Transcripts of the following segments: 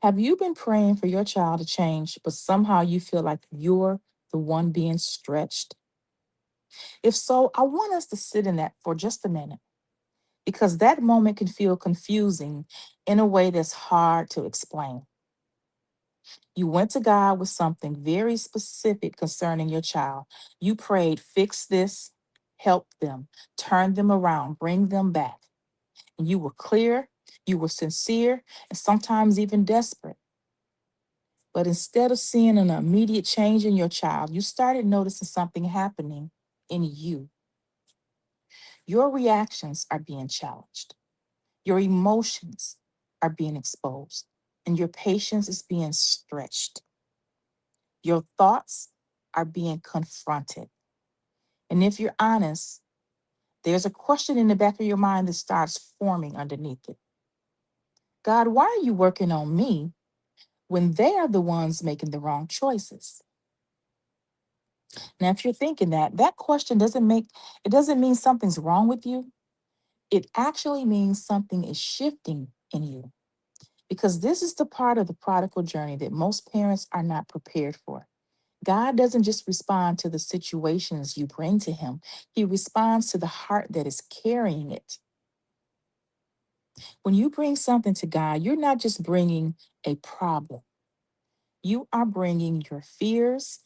Have you been praying for your child to change, but somehow you feel like you're the one being stretched? If so, I want us to sit in that for just a minute because that moment can feel confusing in a way that's hard to explain. You went to God with something very specific concerning your child. You prayed, fix this, help them, turn them around, bring them back. And you were clear, you were sincere, and sometimes even desperate. But instead of seeing an immediate change in your child, you started noticing something happening in you. Your reactions are being challenged, your emotions are being exposed, and your patience is being stretched. Your thoughts are being confronted. And if you're honest, there's a question in the back of your mind that starts forming underneath it. God, why are you working on me when they are the ones making the wrong choices? Now, if you're thinking that, that question doesn't mean something's wrong with you. It actually means something is shifting in you because this is the part of the prodigal journey that most parents are not prepared for. God doesn't just respond to the situations you bring to him. He responds to the heart that is carrying it. When you bring something to God, you're not just bringing a problem. You are bringing your fears,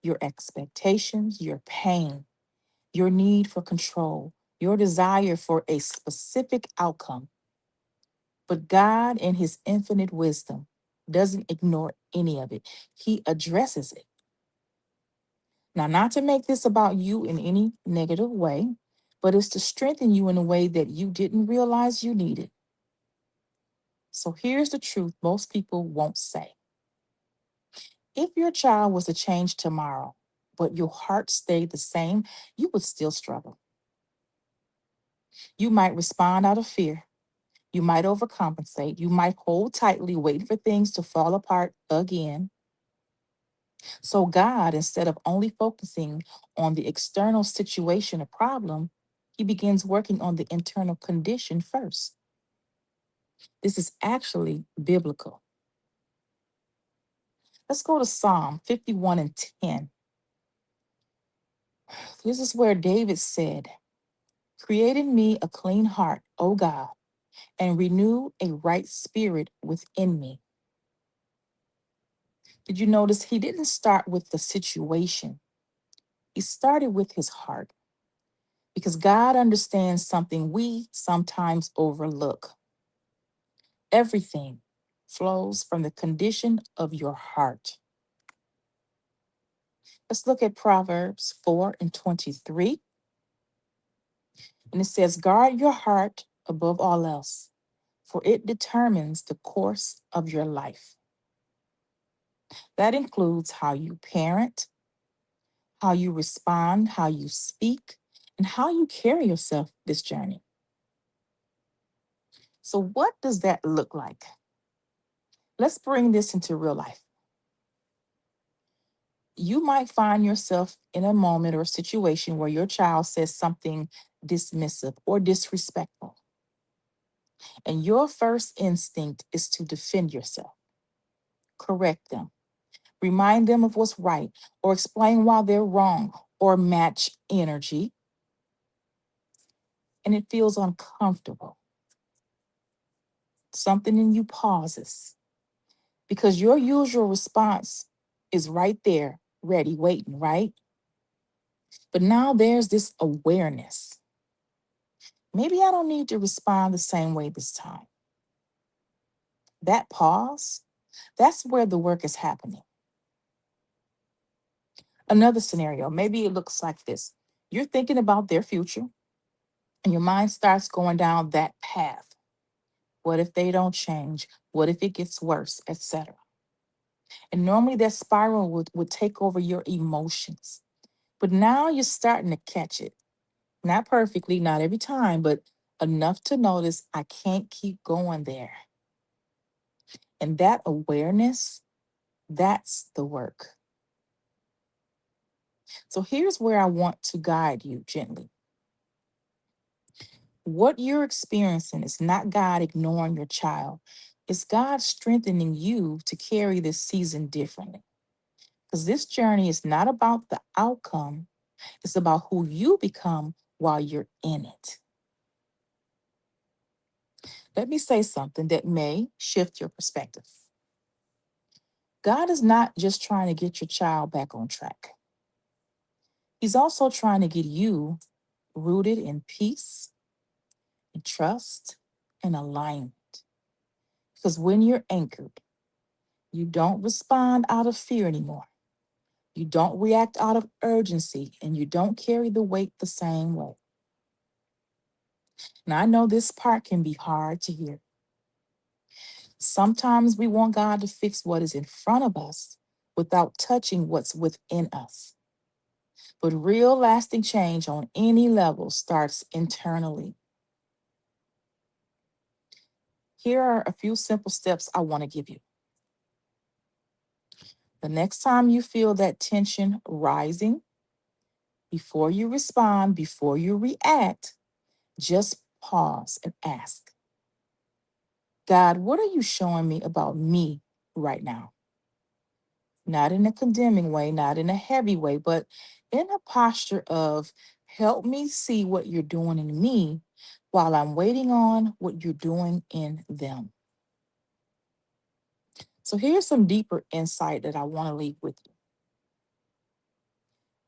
your expectations, your pain, your need for control, your desire for a specific outcome. But God, in his infinite wisdom, doesn't ignore any of it. He addresses it. Now, not to make this about you in any negative way, but it's to strengthen you in a way that you didn't realize you needed. So here's the truth most people won't say. If your child was to change tomorrow, but your heart stayed the same, you would still struggle. You might respond out of fear. You might overcompensate. You might hold tightly, waiting for things to fall apart again. So, God, instead of only focusing on the external situation or problem, he begins working on the internal condition first. This is actually biblical. Let's go to Psalm 51 and 10. This is where David said, create in me a clean heart, O God, and renew a right spirit within me. Did you notice he didn't start with the situation? He started with his heart because God understands something we sometimes overlook. Everything flows from the condition of your heart. Let's look at Proverbs 4 and 23. And it says, guard your heart above all else, for it determines the course of your life. That includes how you parent, how you respond, how you speak, and how you carry yourself this journey. So, what does that look like? Let's bring this into real life. You might find yourself in a moment or situation where your child says something dismissive or disrespectful, and your first instinct is to defend yourself, correct them, remind them of what's right, or explain why they're wrong, or match energy, and it feels uncomfortable. Something in you pauses because your usual response is right there, ready, waiting, right? But now there's this awareness. Maybe I don't need to respond the same way this time. That pause, that's where the work is happening. Another scenario, maybe it looks like this. You're thinking about their future and your mind starts going down that path. What if they don't change? What if it gets worse, etc.? And normally that spiral would take over your emotions. But now you're starting to catch it. Not perfectly, not every time, but enough to notice I can't keep going there. And that awareness, that's the work. So here's where I want to guide you gently. What you're experiencing is not God ignoring your child. It's God strengthening you to carry this season differently. Because this journey is not about the outcome, it's about who you become while you're in it. Let me say something that may shift your perspective. God is not just trying to get your child back on track, He's also trying to get you rooted in peace, in trust, and alignment. Because when you're anchored, you don't respond out of fear anymore. You don't react out of urgency, and you don't carry the weight the same way. And I know this part can be hard to hear. Sometimes we want God to fix what is in front of us without touching what's within us. But real lasting change on any level starts internally. Here are a few simple steps I want to give you. The next time you feel that tension rising, before you respond, before you react, just pause and ask, God, what are you showing me about me right now? Not in a condemning way, not in a heavy way, but in a posture of help me see what you're doing in me while I'm waiting on what you're doing in them. So here's some deeper insight that I want to leave with you.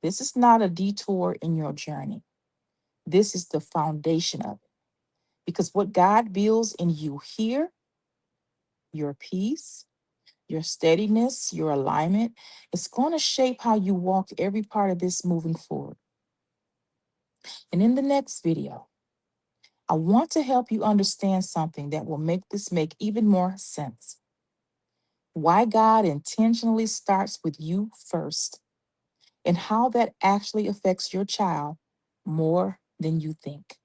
This is not a detour in your journey. This is the foundation of it. Because what God builds in you here, your peace, your steadiness, your alignment, it's going to shape how you walk every part of this moving forward. And in the next video, I want to help you understand something that will make this make even more sense. Why God intentionally starts with you first and how that actually affects your child more than you think.